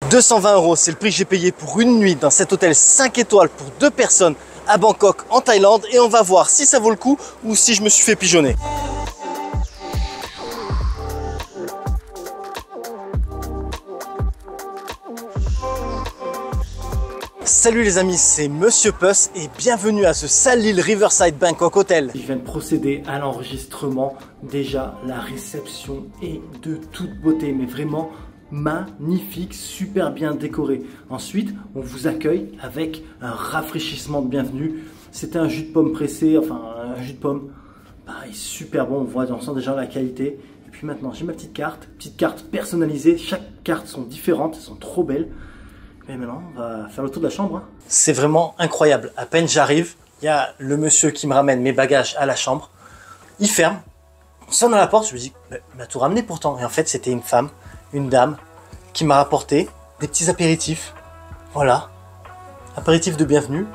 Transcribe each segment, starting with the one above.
220 €, c'est le prix que j'ai payé pour une nuit dans cet hôtel 5 étoiles pour 2 personnes à Bangkok en Thaïlande et on va voir si ça vaut le coup ou si je me suis fait pigeonner. Salut les amis, c'est Monsieur Puss et bienvenue à ce Salil Riverside Bangkok Hotel. Je viens de procéder à l'enregistrement. Déjà, la réception est de toute beauté, mais vraiment magnifique, super bien décoré. Ensuite, on vous accueille avec un rafraîchissement de bienvenue. C'était un jus de pomme pressé, enfin un jus de pomme, pareil, super bon, on sent déjà la qualité. Et puis maintenant, j'ai ma petite carte personnalisée. Chaque carte sont différentes, elles sont trop belles. Mais maintenant, on va faire le tour de la chambre. C'est vraiment incroyable. À peine j'arrive, il y a le monsieur qui me ramène mes bagages à la chambre. Il ferme, on sonne à la porte, je me dis, il m'a tout ramené pourtant. Et en fait, c'était une femme, une dame, qui m'a rapporté des petits apéritifs. Voilà, apéritifs de bienvenue.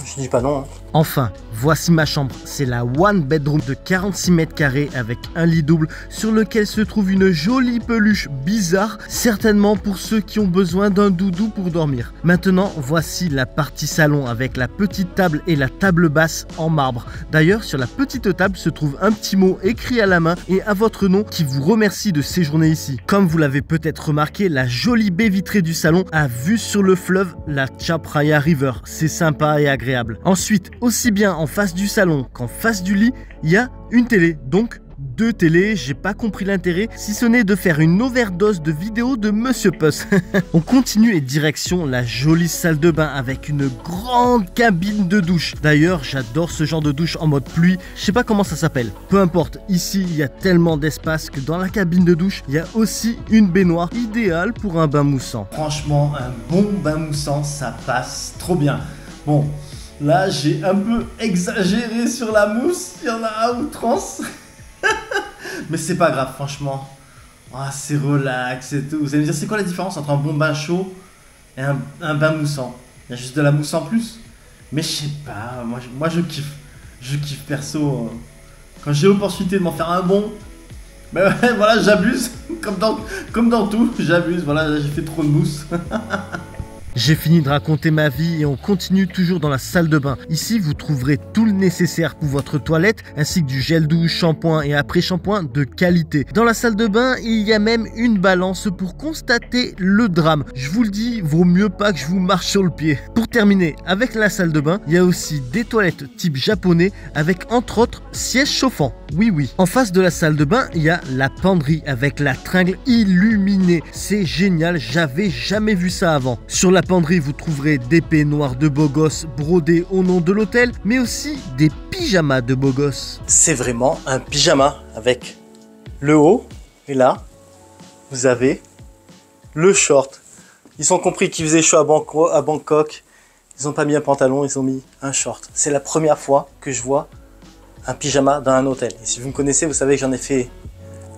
Je dis pas non. Enfin, voici ma chambre. C'est la one bedroom de 46 mètres carrés avec un lit double sur lequel se trouve une jolie peluche bizarre, certainement pour ceux qui ont besoin d'un doudou pour dormir. Maintenant, voici la partie salon avec la petite table et la table basse en marbre. D'ailleurs, sur la petite table se trouve un petit mot écrit à la main et à votre nom qui vous remercie de séjourner ici. Comme vous l'avez peut-être remarqué, la jolie baie vitrée du salon a vue sur le fleuve, la Chao Phraya River. C'est sympa et agréable. Ensuite, aussi bien en face du salon qu'en face du lit, il y a une télé, donc 2 télés. J'ai pas compris l'intérêt, si ce n'est de faire une overdose de vidéos de Monsieur Puss. On continue et direction la jolie salle de bain avec une grande cabine de douche. D'ailleurs, j'adore ce genre de douche en mode pluie. Je sais pas comment ça s'appelle. Peu importe, ici, il y a tellement d'espace que dans la cabine de douche, il y a aussi une baignoire idéale pour un bain moussant. Franchement, un bon bain moussant, ça passe trop bien. Bon, là, j'ai un peu exagéré sur la mousse. Il y en a à outrance. Mais c'est pas grave, franchement. Ah, c'est relax et tout. Vous allez me dire, c'est quoi la différence entre un bon bain chaud et un bain moussant? Il y a juste de la mousse en plus. Mais je sais pas, moi je kiffe. Je kiffe perso. Quand j'ai l'opportunité de m'en faire un bon, ben ouais, voilà, j'abuse. Comme dans tout, j'abuse. Voilà, j'ai fait trop de mousse. J'ai fini de raconter ma vie et on continue toujours dans la salle de bain. Ici, vous trouverez tout le nécessaire pour votre toilette, ainsi que du gel douche, shampoing et après-shampoing de qualité. Dans la salle de bain, il y a même une balance pour constater le drame. Je vous le dis, vaut mieux pas que je vous marche sur le pied. Pour terminer avec la salle de bain, il y a aussi des toilettes type japonais avec entre autres sièges chauffants. Oui, oui. En face de la salle de bain, il y a la penderie avec la tringle illuminée. C'est génial, j'avais jamais vu ça avant. Sur la penderie, vous trouverez des peignoirs de beaux gosses brodés au nom de l'hôtel, mais aussi des pyjamas de beaux gosses. C'est vraiment un pyjama avec le haut, et là, vous avez le short. Ils ont compris qu'il faisait chaud à Bangkok. Ils n'ont pas mis un pantalon, ils ont mis un short. C'est la première fois que je vois un pyjama dans un hôtel. Et si vous me connaissez, vous savez que j'en ai fait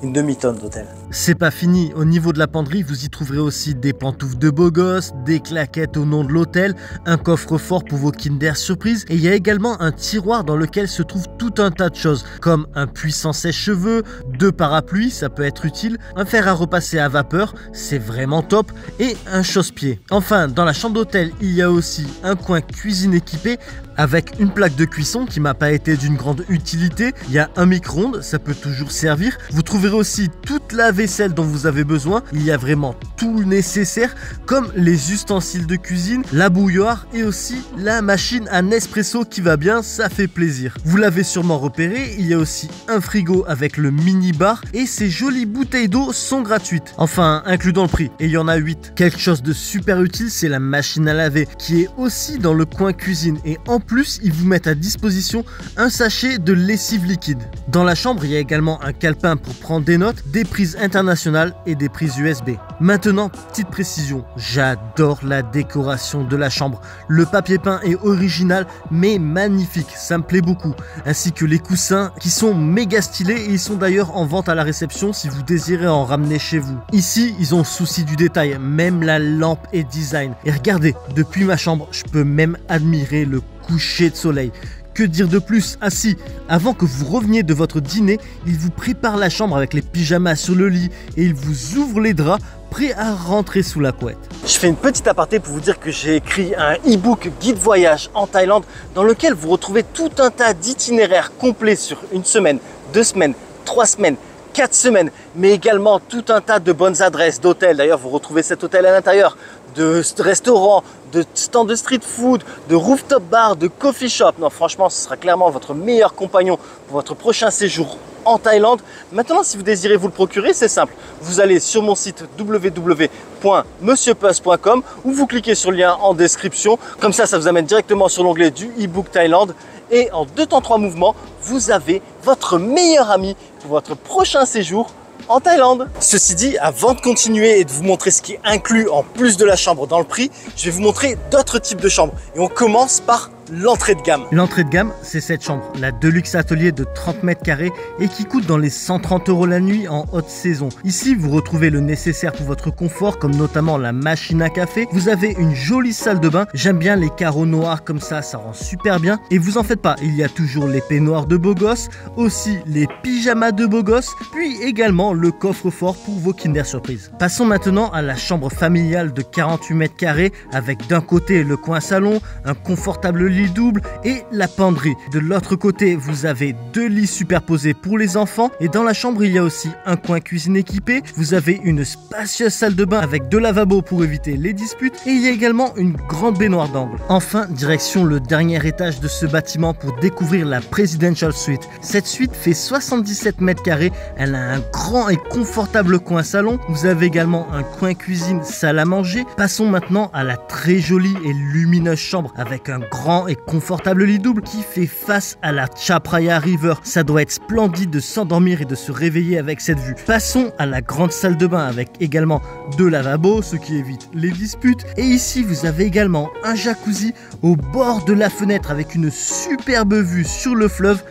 une demi-tonne d'hôtel. C'est pas fini, au niveau de la penderie, vous y trouverez aussi des pantoufles de beaux gosses, des claquettes au nom de l'hôtel, un coffre-fort pour vos Kinder Surprise et il y a également un tiroir dans lequel se trouve tout un tas de choses comme un puissant sèche-cheveux, 2 parapluies, ça peut être utile, un fer à repasser à vapeur, c'est vraiment top, et un chausse-pied. Enfin, dans la chambre d'hôtel, il y a aussi un coin cuisine équipé avec une plaque de cuisson qui m'a pas été d'une grande utilité. Il y a un micro-ondes, ça peut toujours servir. Vous trouverez aussi toute la vaisselle dont vous avez besoin. Il y a vraiment tout le nécessaire, comme les ustensiles de cuisine, la bouilloire et aussi la machine à Nespresso qui va bien, ça fait plaisir. Vous l'avez sûrement repéré, il y a aussi un frigo avec le mini-bar et ces jolies bouteilles d'eau sont gratuites. Enfin, inclus dans le prix. Et il y en a 8. Quelque chose de super utile, c'est la machine à laver qui est aussi dans le coin cuisine et en plus, ils vous mettent à disposition un sachet de lessive liquide. Dans la chambre, il y a également un calepin pour prendre des notes, des prises internationales et des prises USB. Maintenant, petite précision, j'adore la décoration de la chambre. Le papier peint est original mais magnifique, ça me plaît beaucoup. Ainsi que les coussins qui sont méga stylés et ils sont d'ailleurs en vente à la réception si vous désirez en ramener chez vous. Ici, ils ont le souci du détail, même la lampe est design. Et regardez, depuis ma chambre, je peux même admirer le coucher de soleil. Que dire de plus? Ah si, avant que vous reveniez de votre dîner, il vous prépare la chambre avec les pyjamas sur le lit et il vous ouvre les draps, prêt à rentrer sous la couette. Je fais une petite aparté pour vous dire que j'ai écrit un e-book guide voyage en Thaïlande dans lequel vous retrouvez tout un tas d'itinéraires complets sur une semaine, 2 semaines, 3 semaines, 4 semaines, mais également tout un tas de bonnes adresses d'hôtels. D'ailleurs, vous retrouvez cet hôtel à l'intérieur, de restaurants, de stands de street food, de rooftop bar, de coffee shop. Non, franchement, ce sera clairement votre meilleur compagnon pour votre prochain séjour en Thaïlande. Maintenant, si vous désirez vous le procurer, c'est simple. Vous allez sur mon site www.monsieurpuss.com ou vous cliquez sur le lien en description. Comme ça vous amène directement sur l'onglet du e-book Thaïlande. Et en 2 temps 3 mouvements, vous avez votre meilleur ami pour votre prochain séjour en Thaïlande. Ceci dit, avant de continuer et de vous montrer ce qui est inclus en plus de la chambre dans le prix, je vais vous montrer d'autres types de chambres. Et on commence par l'entrée de gamme. L'entrée de gamme, c'est cette chambre, la Deluxe Atelier de 30 mètres carrés et qui coûte dans les 130 € la nuit en haute saison. Ici, vous retrouvez le nécessaire pour votre confort, comme notamment la machine à café. Vous avez une jolie salle de bain. J'aime bien les carreaux noirs comme ça rend super bien. Et vous en faites pas, il y a toujours les peignoirs de beau gosse, aussi les pyjamas de beau gosse, puis également le coffre-fort pour vos Kinder Surprise. Passons maintenant à la chambre familiale de 48 mètres carrés avec d'un côté le coin salon, un confortable lit double et la penderie. De l'autre côté, vous avez 2 lits superposés pour les enfants et dans la chambre, il y a aussi un coin cuisine équipé. Vous avez une spacieuse salle de bain avec 2 lavabos pour éviter les disputes et il y a également une grande baignoire d'angle. Enfin, direction le dernier étage de ce bâtiment pour découvrir la Presidential Suite. Cette suite fait 77 mètres carrés. Elle a un grand et confortable coin salon. Vous avez également un coin cuisine, salle à manger. Passons maintenant à la très jolie et lumineuse chambre avec un grand et confortable lit double qui fait face à la Chao Phraya River. Ça doit être splendide de s'endormir et de se réveiller avec cette vue. Passons à la grande salle de bain avec également 2 lavabos, ce qui évite les disputes. Et ici, vous avez également un jacuzzi au bord de la fenêtre avec une superbe vue sur le fleuve.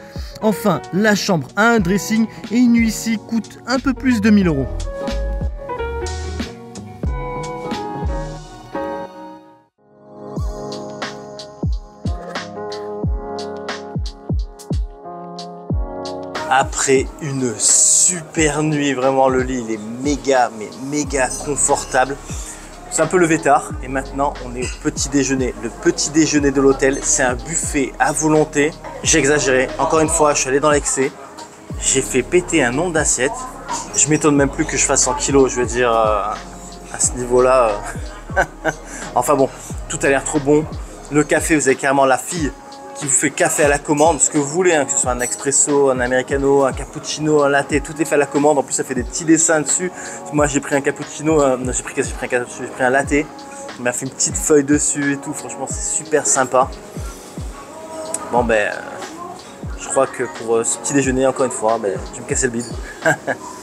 Enfin, la chambre a un dressing et une nuit ici coûte un peu plus de 1000 €. Après une super nuit, vraiment le lit il est méga confortable. C'est un peu levé tard et maintenant on est au petit déjeuner. Le petit déjeuner de l'hôtel, c'est un buffet à volonté. J'ai exagéré, encore une fois je suis allé dans l'excès. J'ai fait péter un nombre d'assiettes. Je m'étonne même plus que je fasse 100 kilos, je veux dire à ce niveau-là. Enfin bon, tout a l'air trop bon. Le café, vous avez carrément la fille qui vous fait café à la commande, ce que vous voulez, hein, que ce soit un expresso, un americano, un cappuccino, un latte, tout est fait à la commande. En plus, ça fait des petits dessins dessus. Moi, j'ai pris un cappuccino, j'ai pris un latte. Il m'a fait une petite feuille dessus et tout. Franchement, c'est super sympa. Bon, ben, je crois que pour ce petit déjeuner, encore une fois, ben, je vais me casser le bide.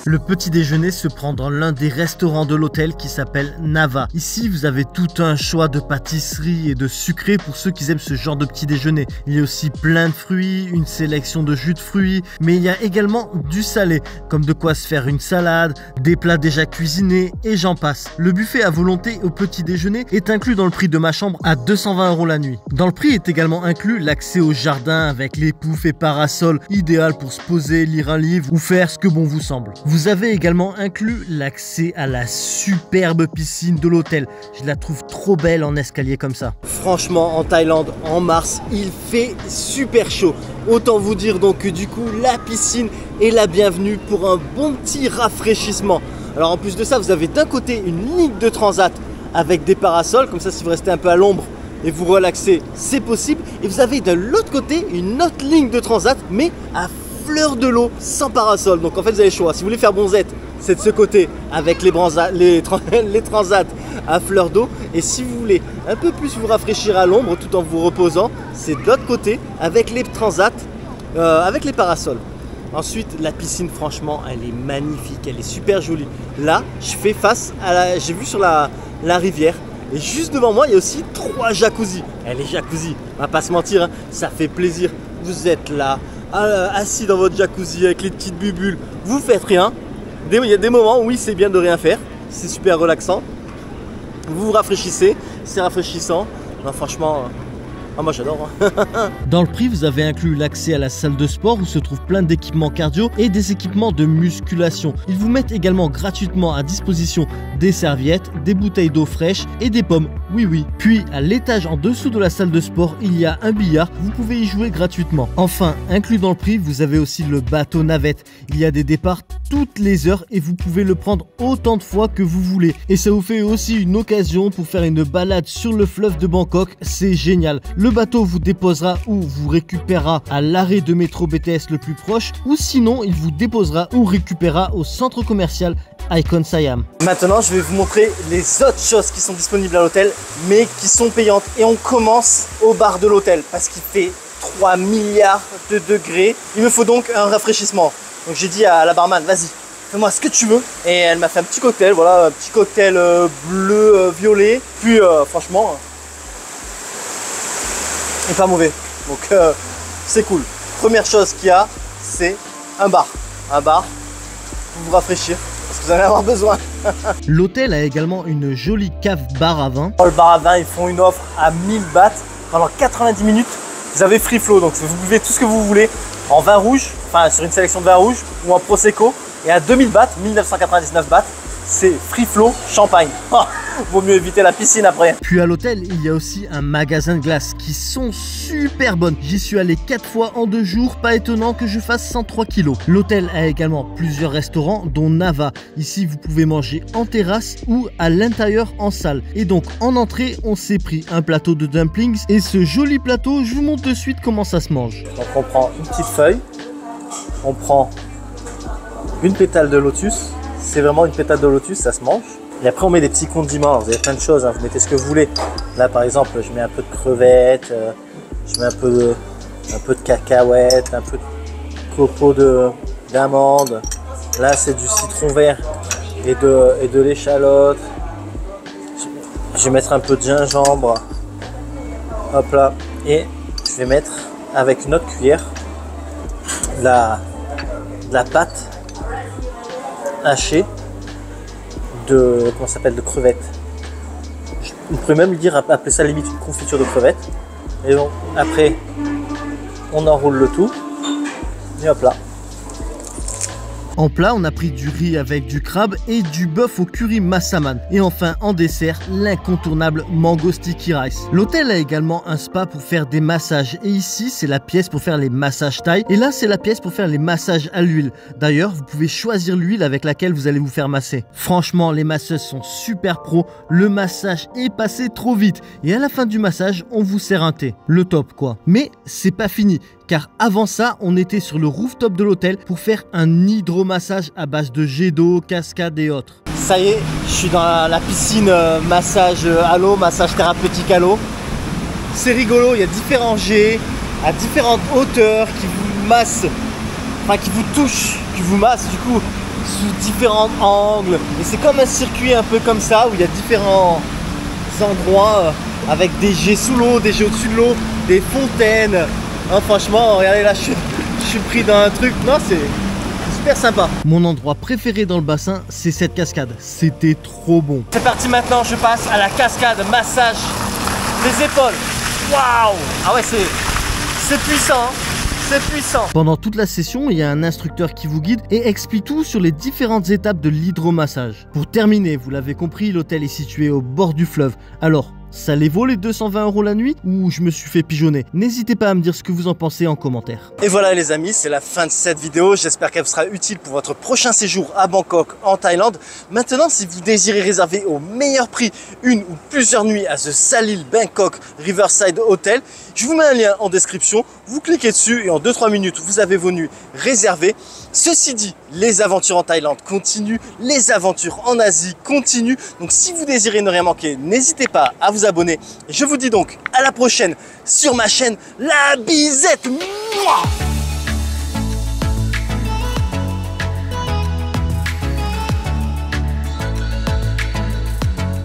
Le petit déjeuner se prend dans l'un des restaurants de l'hôtel qui s'appelle Nava. Ici, vous avez tout un choix de pâtisseries et de sucrés pour ceux qui aiment ce genre de petit déjeuner. Il y a aussi plein de fruits, une sélection de jus de fruits, mais il y a également du salé, comme de quoi se faire une salade, des plats déjà cuisinés et j'en passe. Le buffet à volonté au petit déjeuner est inclus dans le prix de ma chambre à 220 € la nuit. Dans le prix est également inclus l'accès au jardin avec les poufs et parasols, idéal pour se poser, lire un livre ou faire ce que bon vous semble. Vous avez également inclus l'accès à la superbe piscine de l'hôtel. Je la trouve trop belle en escalier comme ça. Franchement, en Thaïlande, en mars, il fait super chaud. Autant vous dire donc que du coup, la piscine est la bienvenue pour un bon petit rafraîchissement. Alors en plus de ça, vous avez d'un côté une ligne de transat avec des parasols. Comme ça, si vous restez un peu à l'ombre et vous relaxez, c'est possible. Et vous avez de l'autre côté une autre ligne de transat, mais à fleur de l'eau, sans parasol. Donc en fait vous avez le choix, si vous voulez faire bonzette, c'est de ce côté avec les transats à fleur d'eau, et si vous voulez un peu plus vous rafraîchir à l'ombre tout en vous reposant, c'est de l'autre côté avec les transats, avec les parasols. Ensuite la piscine, franchement elle est magnifique, elle est super jolie. Là je fais face à j'ai vu sur la rivière. Et juste devant moi, il y a aussi 3 jacuzzis. Les jacuzzis, on va pas se mentir, hein, ça fait plaisir. Vous êtes là, assis dans votre jacuzzi avec les petites bubules, vous faites rien. Il y a des moments où oui, c'est bien de rien faire, c'est super relaxant. Vous vous rafraîchissez, c'est rafraîchissant. Non, franchement, Ah, moi j'adore. Hein. Dans le prix, vous avez inclus l'accès à la salle de sport où se trouvent plein d'équipements cardio et des équipements de musculation. Ils vous mettent également gratuitement à disposition des serviettes, des bouteilles d'eau fraîche et des pommes. Oui, oui. Puis à l'étage en dessous de la salle de sport, il y a un billard. Vous pouvez y jouer gratuitement. Enfin, inclus dans le prix, vous avez aussi le bateau navette. Il y a des départs toutes les heures et vous pouvez le prendre autant de fois que vous voulez. Et ça vous fait aussi une occasion pour faire une balade sur le fleuve de Bangkok. C'est génial. Le bateau vous déposera ou vous récupérera à l'arrêt de métro BTS le plus proche, ou sinon il vous déposera ou récupérera au centre commercial Icon Siam. Maintenant je vais vous montrer les autres choses qui sont disponibles à l'hôtel mais qui sont payantes, et on commence au bar de l'hôtel parce qu'il fait 3 milliards de degrés. Il me faut donc un rafraîchissement. Donc j'ai dit à la barman, vas-y, fais-moi ce que tu veux. Et elle m'a fait un petit cocktail, voilà, un petit cocktail bleu, violet. Puis franchement, il n'est pas mauvais. Donc c'est cool. Première chose qu'il y a, c'est un bar. Un bar pour vous rafraîchir, parce que vous allez avoir besoin. L'hôtel a également une jolie cave bar à vin. Dans le bar à vin, ils font une offre à 1000 bahts. Pendant 90 minutes, vous avez free flow. Donc vous buvez tout ce que vous voulez en vin rouge, enfin sur une sélection de vin rouge ou en prosecco. Et à 2000 bahts, 1999 bahts, c'est free flow champagne. Oh, vaut mieux éviter la piscine après. Puis à l'hôtel, il y a aussi un magasin de glaces qui sont super bonnes. J'y suis allé 4 fois en 2 jours, pas étonnant que je fasse 103 kilos. L'hôtel a également plusieurs restaurants, dont Nava. Ici, vous pouvez manger en terrasse ou à l'intérieur en salle. Et donc en entrée, on s'est pris un plateau de dumplings. Et ce joli plateau, je vous montre de suite comment ça se mange. Donc on prend une petite feuille, on prend une pétale de lotus. C'est vraiment une pétale de lotus, ça se mange. Et après on met des petits condiments. Alors, vous avez plein de choses, hein. Vous mettez ce que vous voulez. Là par exemple, je mets un peu de crevettes, je mets un peu de cacahuètes, un peu de copeaux d'amandes. Là c'est du citron vert et de l'échalote. Je vais mettre un peu de gingembre. Hop là. Et je vais mettre avec une autre cuillère de la pâte hachée de, comment ça s'appelle, de crevettes. On pourrait même dire, appeler ça limite une confiture de crevettes. Et donc après on enroule le tout et hop là. En plat, on a pris du riz avec du crabe et du bœuf au curry massaman. Et enfin, en dessert, l'incontournable mango sticky rice. L'hôtel a également un spa pour faire des massages. Et ici, c'est la pièce pour faire les massages thaï. Et là, c'est la pièce pour faire les massages à l'huile. D'ailleurs, vous pouvez choisir l'huile avec laquelle vous allez vous faire masser. Franchement, les masseuses sont super pro. Le massage est passé trop vite. Et à la fin du massage, on vous sert un thé. Le top, quoi. Mais c'est pas fini. Car avant ça, on était sur le rooftop de l'hôtel pour faire un hydromassage à base de jet d'eau, cascade et autres. Ça y est, je suis dans la piscine massage à l'eau, massage thérapeutique à l'eau. C'est rigolo, il y a différents jets à différentes hauteurs qui vous massent, enfin qui vous touchent, qui vous massent du coup sous différents angles. Et c'est comme un circuit un peu comme ça où il y a différents endroits avec des jets sous l'eau, des jets au-dessus de l'eau, des fontaines. Hein, franchement, regardez là, je suis pris dans un truc. Non, c'est super sympa. Mon endroit préféré dans le bassin, c'est cette cascade. C'était trop bon. C'est parti maintenant, je passe à la cascade massage des épaules. Waouh! Ah ouais, c'est puissant, hein. C'est puissant. Pendant toute la session, il y a un instructeur qui vous guide et explique tout sur les différentes étapes de l'hydromassage. Pour terminer, vous l'avez compris, l'hôtel est situé au bord du fleuve. Alors, ça les vaut les 220 € la nuit ou je me suis fait pigeonner? N'hésitez pas à me dire ce que vous en pensez en commentaire. Et voilà les amis, c'est la fin de cette vidéo. J'espère qu'elle vous sera utile pour votre prochain séjour à Bangkok en Thaïlande. Maintenant, si vous désirez réserver au meilleur prix une ou plusieurs nuits à ce Salil Bangkok Riverside Hotel, je vous mets un lien en description. Vous cliquez dessus et en 2-3 minutes, vous avez vos nuits réservées. Ceci dit, les aventures en Thaïlande continuent, les aventures en Asie continuent. Donc si vous désirez ne rien manquer, n'hésitez pas à vous abonner. Et je vous dis donc à la prochaine sur ma chaîne La Bisette. Mouah.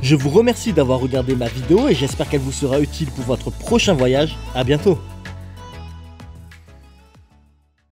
Je vous remercie d'avoir regardé ma vidéo et j'espère qu'elle vous sera utile pour votre prochain voyage. À bientôt.